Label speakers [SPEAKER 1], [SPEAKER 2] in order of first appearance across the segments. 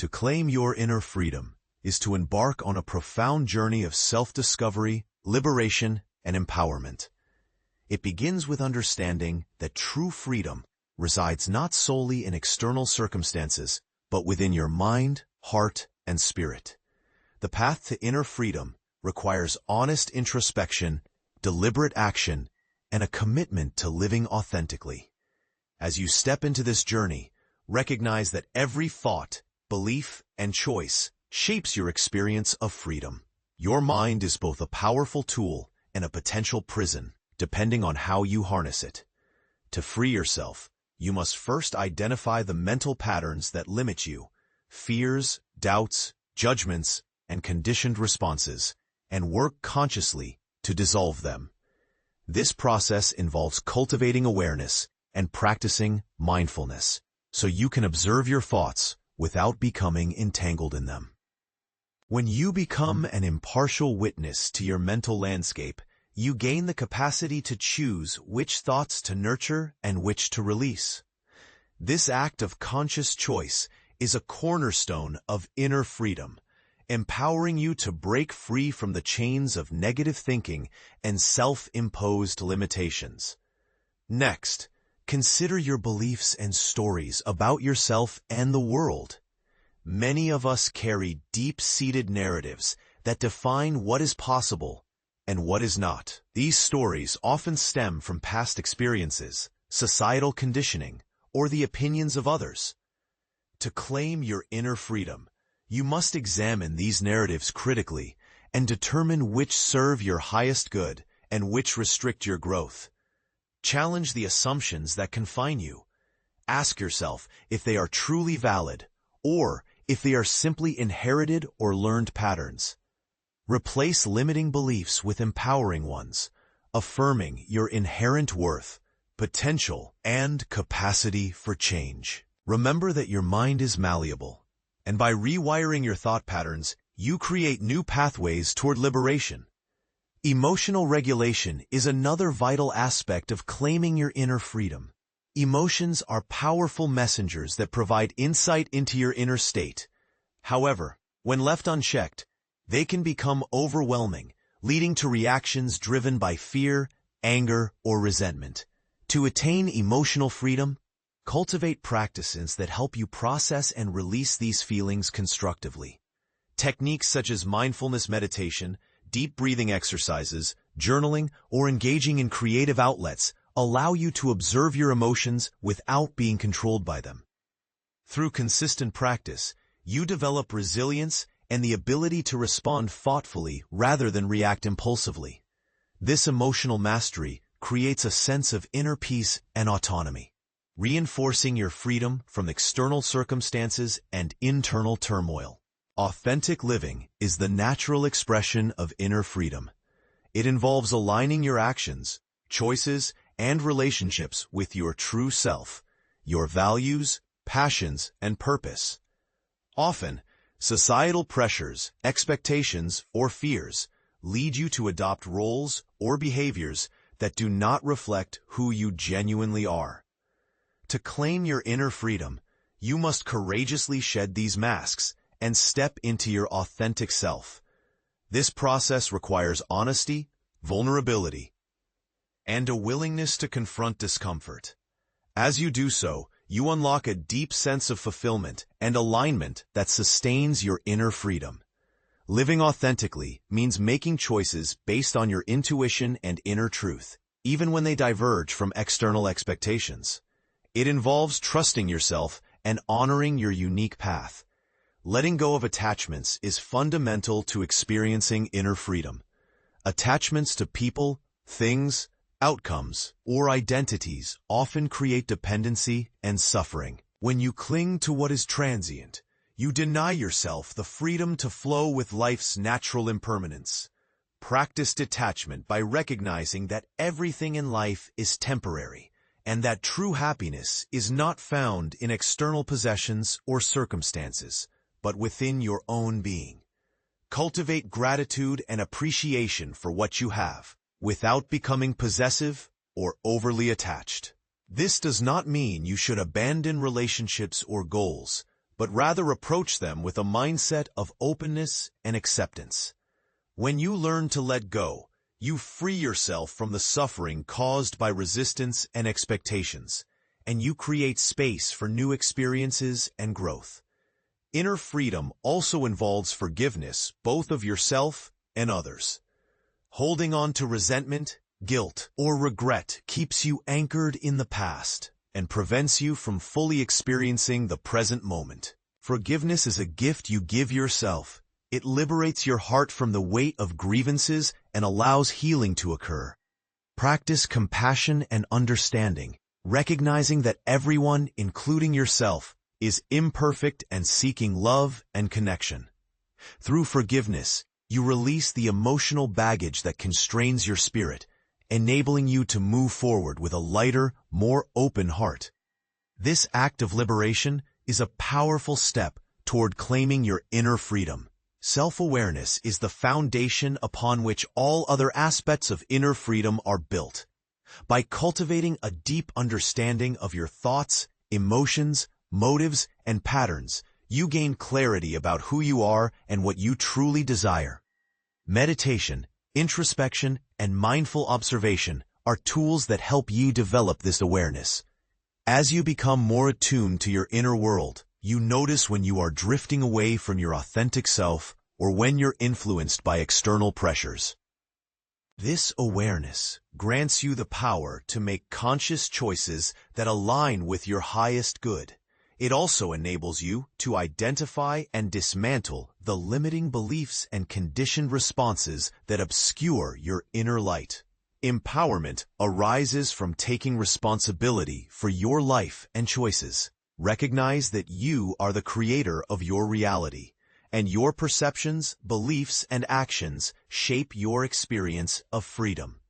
[SPEAKER 1] To claim your inner freedom is to embark on a profound journey of self-discovery, liberation, and empowerment. It begins with understanding that true freedom resides not solely in external circumstances, but within your mind, heart, and spirit. The path to inner freedom requires honest introspection, deliberate action, and a commitment to living authentically. As you step into this journey, recognize that every thought, belief, and choice shapes your experience of freedom. Your mind is both a powerful tool and a potential prison, depending on how you harness it. To free yourself, you must first identify the mental patterns that limit you, fears, doubts, judgments, and conditioned responses, and work consciously to dissolve them. This process involves cultivating awareness and practicing mindfulness, so you can observe your thoughts without becoming entangled in them. When you become an impartial witness to your mental landscape, you gain the capacity to choose which thoughts to nurture and which to release. This act of conscious choice is a cornerstone of inner freedom, empowering you to break free from the chains of negative thinking and self-imposed limitations. Next, consider your beliefs and stories about yourself and the world. Many of us carry deep-seated narratives that define what is possible and what is not. These stories often stem from past experiences, societal conditioning, or the opinions of others. To claim your inner freedom, you must examine these narratives critically and determine which serve your highest good and which restrict your growth. Challenge the assumptions that confine you. Ask yourself if they are truly valid or if they are simply inherited or learned patterns. Replace limiting beliefs with empowering ones, affirming your inherent worth, potential, and capacity for change. Remember that your mind is malleable, and by rewiring your thought patterns, you create new pathways toward liberation. Emotional regulation is another vital aspect of claiming your inner freedom. Emotions are powerful messengers that provide insight into your inner state. However, when left unchecked, they can become overwhelming, leading to reactions driven by fear, anger, or resentment. To attain emotional freedom, cultivate practices that help you process and release these feelings constructively. Techniques such as mindfulness meditation, deep breathing exercises, journaling, or engaging in creative outlets allow you to observe your emotions without being controlled by them. Through consistent practice, you develop resilience and the ability to respond thoughtfully rather than react impulsively. This emotional mastery creates a sense of inner peace and autonomy, reinforcing your freedom from external circumstances and internal turmoil. Authentic living is the natural expression of inner freedom. It involves aligning your actions, choices, and relationships with your true self, your values, passions, and purpose. Often, societal pressures, expectations, or fears lead you to adopt roles or behaviors that do not reflect who you genuinely are. To claim your inner freedom, you must courageously shed these masks and step into your authentic self. This process requires honesty, vulnerability, and a willingness to confront discomfort. As you do so, you unlock a deep sense of fulfillment and alignment that sustains your inner freedom. Living authentically means making choices based on your intuition and inner truth, even when they diverge from external expectations. It involves trusting yourself and honoring your unique path. Letting go of attachments is fundamental to experiencing inner freedom. Attachments to people, things, outcomes, or identities often create dependency and suffering. When you cling to what is transient, you deny yourself the freedom to flow with life's natural impermanence. Practice detachment by recognizing that everything in life is temporary, and that true happiness is not found in external possessions or circumstances, but within your own being. Cultivate gratitude and appreciation for what you have, without becoming possessive or overly attached. This does not mean you should abandon relationships or goals, but rather approach them with a mindset of openness and acceptance. When you learn to let go, you free yourself from the suffering caused by resistance and expectations, and you create space for new experiences and growth. Inner freedom also involves forgiveness, both of yourself and others. Holding on to resentment, guilt, or regret keeps you anchored in the past and prevents you from fully experiencing the present moment. Forgiveness is a gift you give yourself. It liberates your heart from the weight of grievances and allows healing to occur. Practice compassion and understanding, recognizing that everyone, including yourself, is imperfect and seeking love and connection. Through forgiveness, you release the emotional baggage that constrains your spirit, enabling you to move forward with a lighter, more open heart. This act of liberation is a powerful step toward claiming your inner freedom. Self-awareness is the foundation upon which all other aspects of inner freedom are built. By cultivating a deep understanding of your thoughts, emotions, motives, and patterns, you gain clarity about who you are and what you truly desire. Meditation, introspection, and mindful observation are tools that help you develop this awareness. As you become more attuned to your inner world, you notice when you are drifting away from your authentic self or when you're influenced by external pressures. This awareness grants you the power to make conscious choices that align with your highest good. It also enables you to identify and dismantle the limiting beliefs and conditioned responses that obscure your inner light. Empowerment arises from taking responsibility for your life and choices. Recognize that you are the creator of your reality, and your perceptions, beliefs, and actions shape your experience of freedom.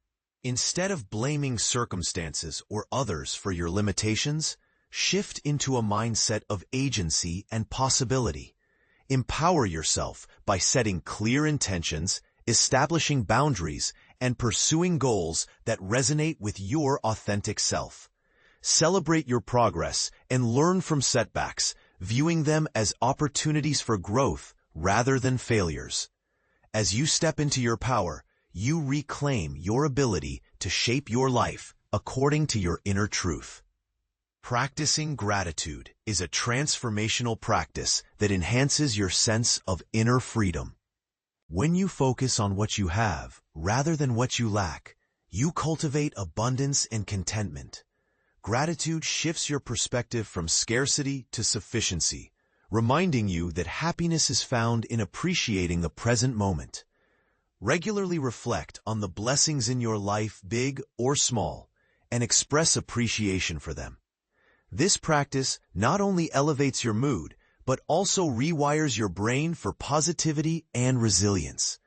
[SPEAKER 1] Instead of blaming circumstances or others for your limitations, shift into a mindset of agency and possibility. Empower yourself by setting clear intentions, establishing boundaries, and pursuing goals that resonate with your authentic self. Celebrate your progress and learn from setbacks, viewing them as opportunities for growth rather than failures. As you step into your power, you reclaim your ability to shape your life according to your inner truth. Practicing gratitude is a transformational practice that enhances your sense of inner freedom. When you focus on what you have rather than what you lack, you cultivate abundance and contentment. Gratitude shifts your perspective from scarcity to sufficiency, reminding you that happiness is found in appreciating the present moment. Regularly reflect on the blessings in your life, big or small, and express appreciation for them. This practice not only elevates your mood, but also rewires your brain for positivity and resilience.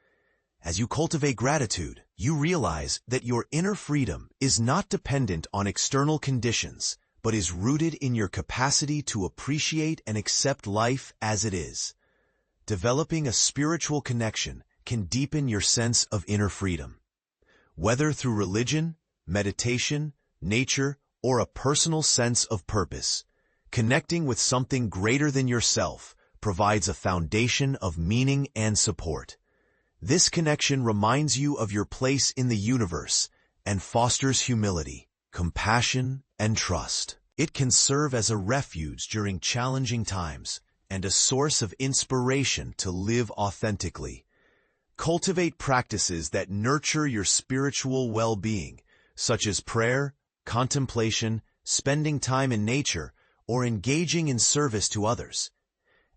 [SPEAKER 1] As you cultivate gratitude, you realize that your inner freedom is not dependent on external conditions, but is rooted in your capacity to appreciate and accept life as it is. Developing a spiritual connection can deepen your sense of inner freedom. Whether through religion, meditation, nature, or a personal sense of purpose, connecting with something greater than yourself provides a foundation of meaning and support. This connection reminds you of your place in the universe and fosters humility, compassion, and trust. It can serve as a refuge during challenging times and a source of inspiration to live authentically. Cultivate practices that nurture your spiritual well-being, such as prayer, contemplation, spending time in nature, or engaging in service to others.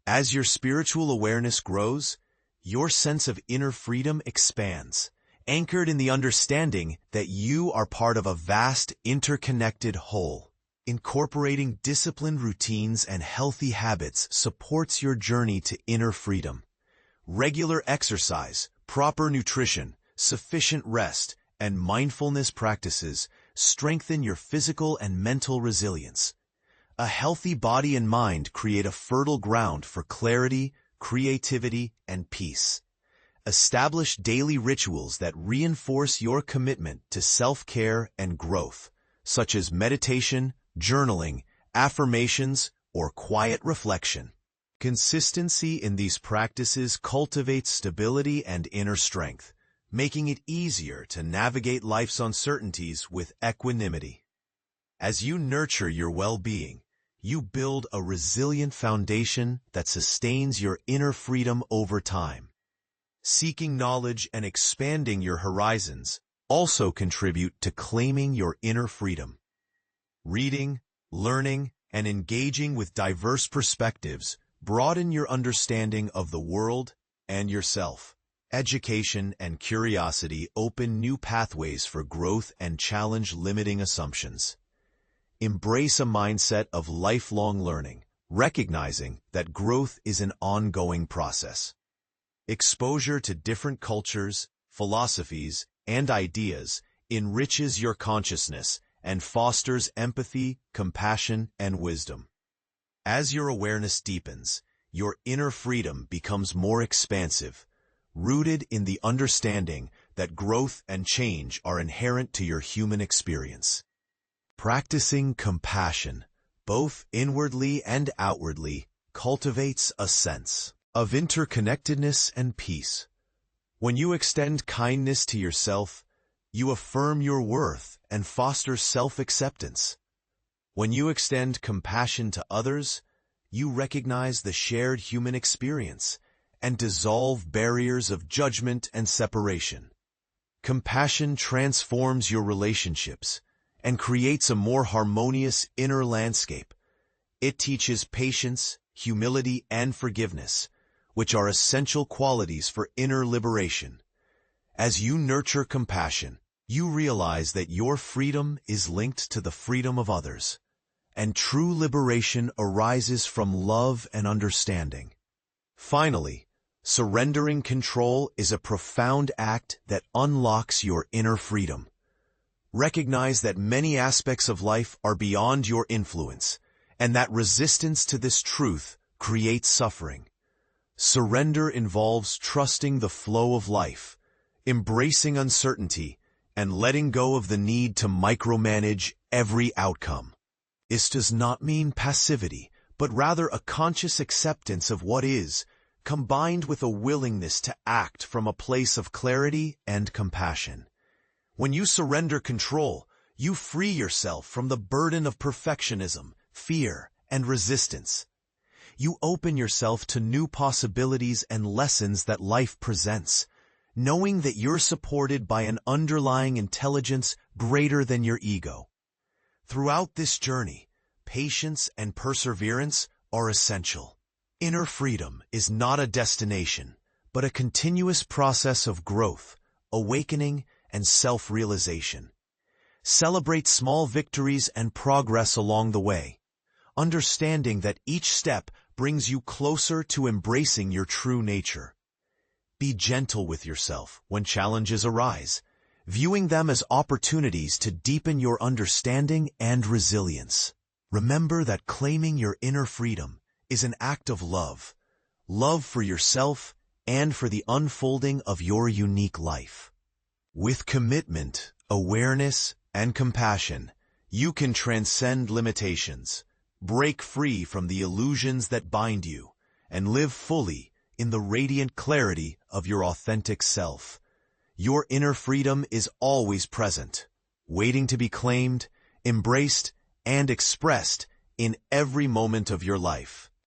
[SPEAKER 1] As your spiritual awareness grows, your sense of inner freedom expands, anchored in the understanding that you are part of a vast, interconnected whole. Incorporating disciplined routines and healthy habits supports your journey to inner freedom. Regular exercise, proper nutrition, sufficient rest, and mindfulness practices strengthen your physical and mental resilience. A healthy body and mind create a fertile ground for clarity, creativity, and peace. Establish daily rituals that reinforce your commitment to self-care and growth, such as meditation, journaling, affirmations, or quiet reflection. Consistency in these practices cultivates stability and inner strength, making it easier to navigate life's uncertainties with equanimity. As you nurture your well-being, you build a resilient foundation that sustains your inner freedom over time. Seeking knowledge and expanding your horizons also contribute to claiming your inner freedom. Reading, learning, and engaging with diverse perspectives broaden your understanding of the world and yourself. Education and curiosity open new pathways for growth and challenge limiting assumptions. Embrace a mindset of lifelong learning, recognizing that growth is an ongoing process. Exposure to different cultures, philosophies, and ideas enriches your consciousness and fosters empathy, compassion, and wisdom. As your awareness deepens, your inner freedom becomes more expansive, rooted in the understanding that growth and change are inherent to your human experience. Practicing compassion, both inwardly and outwardly, cultivates a sense of interconnectedness and peace. When you extend kindness to yourself, you affirm your worth and foster self-acceptance. When you extend compassion to others, you recognize the shared human experience and dissolve barriers of judgment and separation. Compassion transforms your relationships and creates a more harmonious inner landscape. It teaches patience, humility, and forgiveness, which are essential qualities for inner liberation. As you nurture compassion, you realize that your freedom is linked to the freedom of others, and true liberation arises from love and understanding. Finally, surrendering control is a profound act that unlocks your inner freedom. Recognize that many aspects of life are beyond your influence, and that resistance to this truth creates suffering. Surrender involves trusting the flow of life, embracing uncertainty, and letting go of the need to micromanage every outcome. This does not mean passivity, but rather a conscious acceptance of what is, combined with a willingness to act from a place of clarity and compassion. When you surrender control, you free yourself from the burden of perfectionism, fear, and resistance. You open yourself to new possibilities and lessons that life presents, knowing that you're supported by an underlying intelligence greater than your ego. Throughout this journey, patience and perseverance are essential. Inner freedom is not a destination, but a continuous process of growth, awakening, and self-realization. Celebrate small victories and progress along the way, understanding that each step brings you closer to embracing your true nature. Be gentle with yourself when challenges arise, viewing them as opportunities to deepen your understanding and resilience. Remember that claiming your inner freedom is an act of love for yourself and for the unfolding of your unique life. With commitment, awareness, and compassion, you can transcend limitations, break free from the illusions that bind you, and live fully in the radiant clarity of your authentic self. Your inner freedom is always present, waiting to be claimed, embraced, and expressed in every moment of your life.